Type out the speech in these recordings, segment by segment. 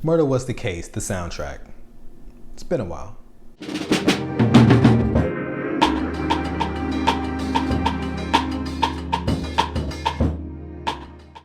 Murder Was the Case, the soundtrack. It's been a while.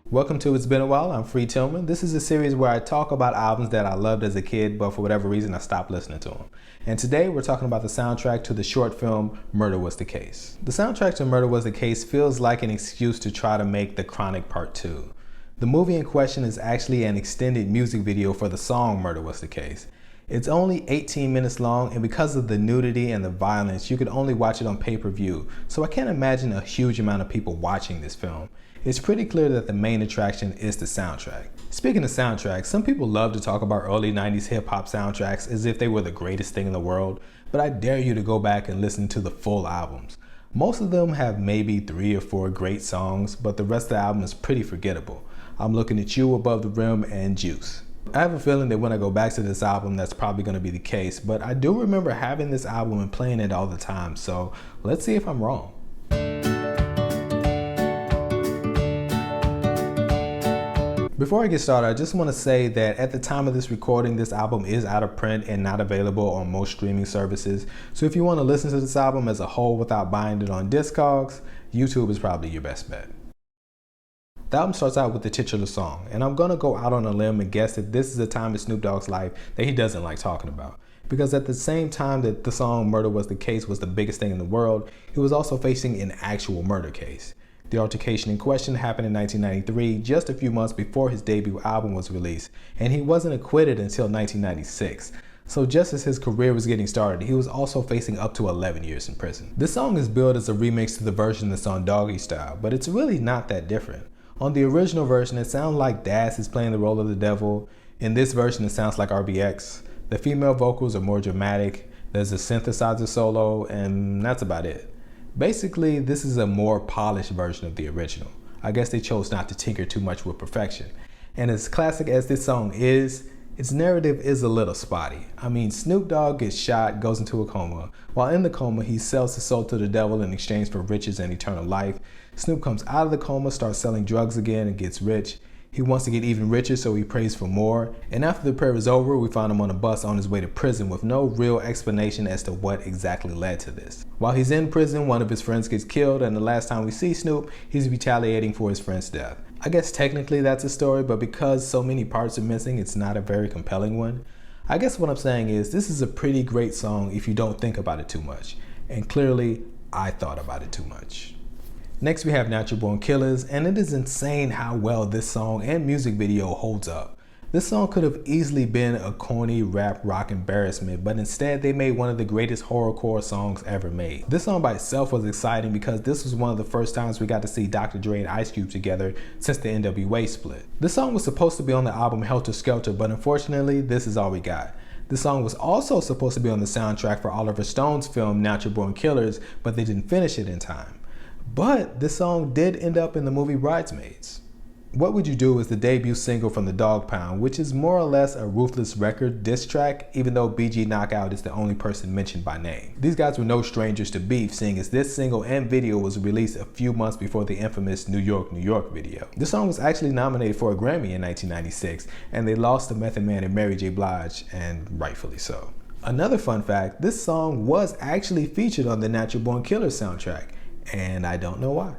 Welcome to It's Been a While. I'm Free Tillman. This is a series where I talk about albums that I loved as a kid, but for whatever reason I stopped listening to them. And today we're talking about the soundtrack to the short film Murder Was the Case. The soundtrack to Murder Was the Case feels like an excuse to try to make The Chronic Part 2. The movie in question is actually an extended music video for the song Murder Was the Case. It's only 18 minutes long, and because of the nudity and the violence, you could only watch it on pay-per-view, so I can't imagine a huge amount of people watching this film. It's pretty clear that the main attraction is the soundtrack. Speaking of soundtracks, some people love to talk about early 90s hip-hop soundtracks as if they were the greatest thing in the world, but I dare you to go back and listen to the full albums. Most of them have maybe 3 or 4 great songs, but the rest of the album is pretty forgettable. I'm Looking at You, Above the Rim, and Juice. I have a feeling that when I go back to this album, that's probably going to be the case, but I do remember having this album and playing it all the time, so let's see if I'm wrong. Before I get started, I just want to say that at the time of this recording, this album is out of print and not available on most streaming services, so if you want to listen to this album as a whole without buying it on Discogs, YouTube is probably your best bet. The album starts out with the titular song, and I'm going to go out on a limb and guess that this is a time in Snoop Dogg's life that he doesn't like talking about. Because at the same time that the song Murder Was the Case was the biggest thing in the world, he was also facing an actual murder case. The altercation in question happened in 1993, just a few months before his debut album was released, and he wasn't acquitted until 1996. So just as his career was getting started, he was also facing up to 11 years in prison. This song is billed as a remix to the version that's on Doggy Style, but it's really not that different. On the original version, it sounds like Das is playing the role of the devil. In this version, it sounds like RBX. The female vocals are more dramatic, there's a synthesizer solo, and that's about it. Basically, this is a more polished version of the original. I guess they chose not to tinker too much with perfection. And as classic as this song is, its narrative is a little spotty. I mean, Snoop Dogg gets shot, goes into a coma. While in the coma, he sells his soul to the devil in exchange for riches and eternal life. Snoop comes out of the coma, starts selling drugs again, and gets rich. He wants to get even richer, so he prays for more. And after the prayer is over, we find him on a bus on his way to prison with no real explanation as to what exactly led to this. While he's in prison, one of his friends gets killed, and the last time we see Snoop, he's retaliating for his friend's death. I guess technically that's a story, but because so many parts are missing, it's not a very compelling one. I guess what I'm saying is this is a pretty great song if you don't think about it too much. And clearly, I thought about it too much. Next we have Natural Born Killers, and it is insane how well this song and music video holds up. This song could have easily been a corny rap rock embarrassment, but instead they made one of the greatest horrorcore songs ever made. This song by itself was exciting because this was one of the first times we got to see Dr. Dre and Ice Cube together since the NWA split. This song was supposed to be on the album Helter Skelter, but unfortunately this is all we got. This song was also supposed to be on the soundtrack for Oliver Stone's film Natural Born Killers, but they didn't finish it in time. But this song did end up in the movie Bridesmaids. What Would You Do is the debut single from the Dog Pound, which is more or less a Ruthless Record diss track, even though BG Knockout is the only person mentioned by name. These guys were no strangers to beef, seeing as this single and video was released a few months before the infamous New York, New York video. This song was actually nominated for a Grammy in 1996, and they lost to Method Man and Mary J. Blige, and rightfully so. Another fun fact, this song was actually featured on the Natural Born Killers soundtrack, and I don't know why.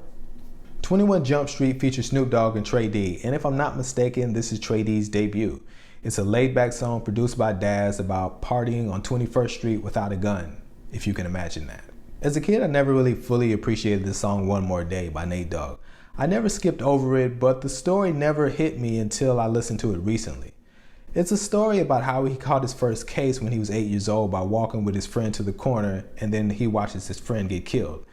21 Jump Street features Snoop Dogg and Trey D, and if I'm not mistaken, this is Trey D's debut. It's a laid-back song produced by Daz about partying on 21st Street without a gun, if you can imagine that. As a kid, I never really fully appreciated this song One More Day by Nate Dogg. I never skipped over it, but the story never hit me until I listened to it recently. It's a story about how he caught his first case when he was 8 years old by walking with his friend to the corner, and then he watches his friend get killed.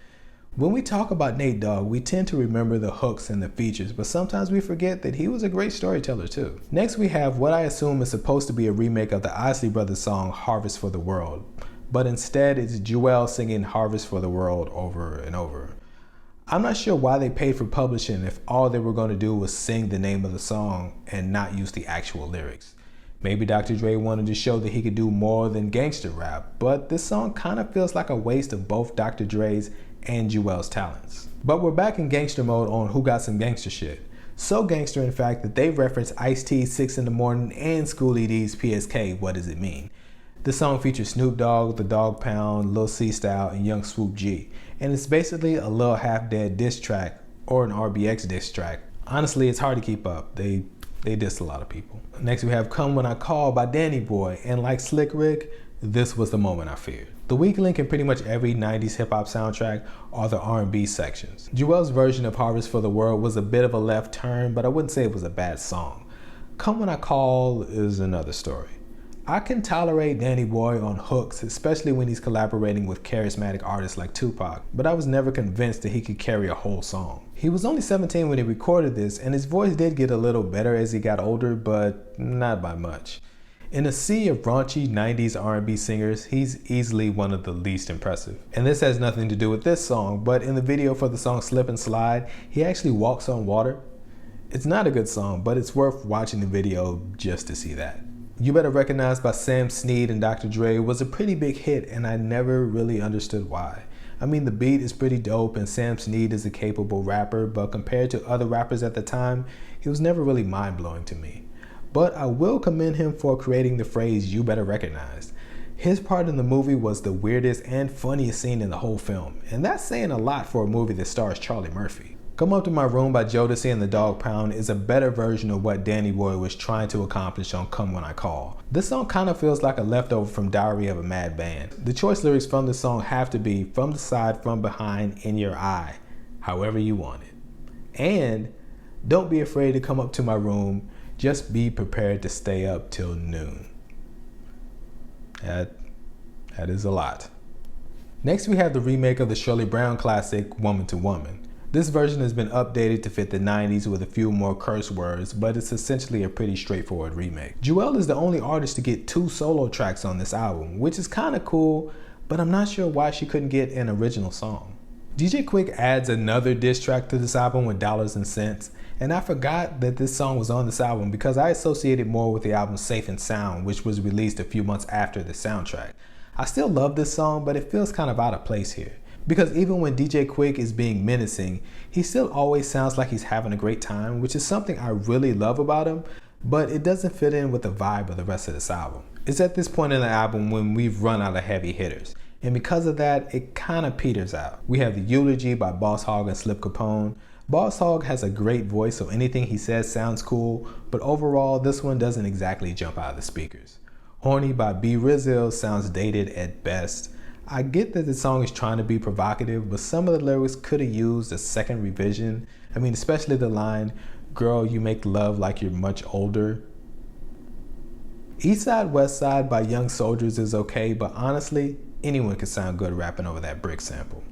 When we talk about Nate Dogg, we tend to remember the hooks and the features, but sometimes we forget that he was a great storyteller too. Next we have what I assume is supposed to be a remake of the Isley Brothers song Harvest for the World, but instead it's Jewel singing Harvest for the World over and over. I'm not sure why they paid for publishing if all they were going to do was sing the name of the song and not use the actual lyrics. Maybe Dr. Dre wanted to show that he could do more than gangster rap, but this song kind of feels like a waste of both Dr. Dre's and Jewel's talents. But we're back in gangster mode on Who Got Some Gangster Shit. So gangster in fact that they reference Ice-T's 6 in the Morning and Schoolie D's PSK, What Does It Mean? This song features Snoop Dogg, The Dogg Pound, Lil C Style, and Young Swoop G. And it's basically a Lil Half Dead diss track or an RBX diss track. Honestly, it's hard to keep up. They diss a lot of people. Next we have Come When I Call by Danny Boy, and like Slick Rick, this was the moment I feared. The weak link in pretty much every 90s hip hop soundtrack are the R&B sections. Jewel's version of Harvest for the World was a bit of a left turn, but I wouldn't say it was a bad song. Come When I Call is another story. I can tolerate Danny Boy on hooks, especially when he's collaborating with charismatic artists like Tupac, but I was never convinced that he could carry a whole song. He was only 17 when he recorded this, and his voice did get a little better as he got older, but not by much. In a sea of raunchy 90s R&B singers, he's easily one of the least impressive. And this has nothing to do with this song, but in the video for the song Slip and Slide, he actually walks on water. It's not a good song, but it's worth watching the video just to see that. You Better Recognize by Sam Snead and Dr. Dre was a pretty big hit, and I never really understood why. I mean, the beat is pretty dope and Sam Snead is a capable rapper, but compared to other rappers at the time, he was never really mind-blowing to me. But I will commend him for creating the phrase, "You better recognize." His part in the movie was the weirdest and funniest scene in the whole film, and that's saying a lot for a movie that stars Charlie Murphy. Come Up to My Room by Jodeci and the Dogg Pound is a better version of what Danny Boy was trying to accomplish on Come When I Call. This song kind of feels like a leftover from Diary of a Mad Band. The choice lyrics from the song have to be from the side, from behind, in your eye, however you want it. And don't be afraid to come up to my room, just be prepared to stay up till noon. That is a lot. Next we have the remake of the Shirley Brown classic, Woman to Woman. This version has been updated to fit the 90s with a few more curse words, but it's essentially a pretty straightforward remake. Jewel is the only artist to get 2 solo tracks on this album, which is kinda cool, but I'm not sure why she couldn't get an original song. DJ Quick adds another diss track to this album with Dollars and Cents, and I forgot that this song was on this album because I associated more with the album Safe and Sound, which was released a few months after the soundtrack. I still love this song, but it feels kind of out of place here. Because even when DJ Quick is being menacing, he still always sounds like he's having a great time, which is something I really love about him, but it doesn't fit in with the vibe of the rest of this album. It's at this point in the album when we've run out of heavy hitters, and because of that, it kind of peters out. We have the Eulogy by Boss Hogg and Slip Capone. Boss Hogg has a great voice, so anything he says sounds cool, but overall, this one doesn't exactly jump out of the speakers. Horny by B Rizzo sounds dated at best. I get that the song is trying to be provocative, but some of the lyrics could have used a second revision. I mean, especially the line, "Girl, you make love like you're much older." East Side West Side by Young Soldiers is okay, but honestly, anyone could sound good rapping over that brick sample.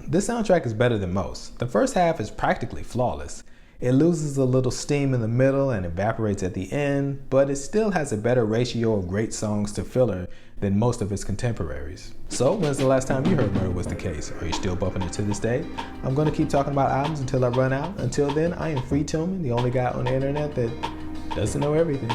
This soundtrack is better than most. The first half is practically flawless. It loses a little steam in the middle and evaporates at the end, but it still has a better ratio of great songs to filler than most of its contemporaries. So, when's the last time you heard Murder Was the Case? Are you still bumping it to this day? I'm going to keep talking about albums until I run out. Until then, I am Free Tillman, the only guy on the internet that doesn't know everything.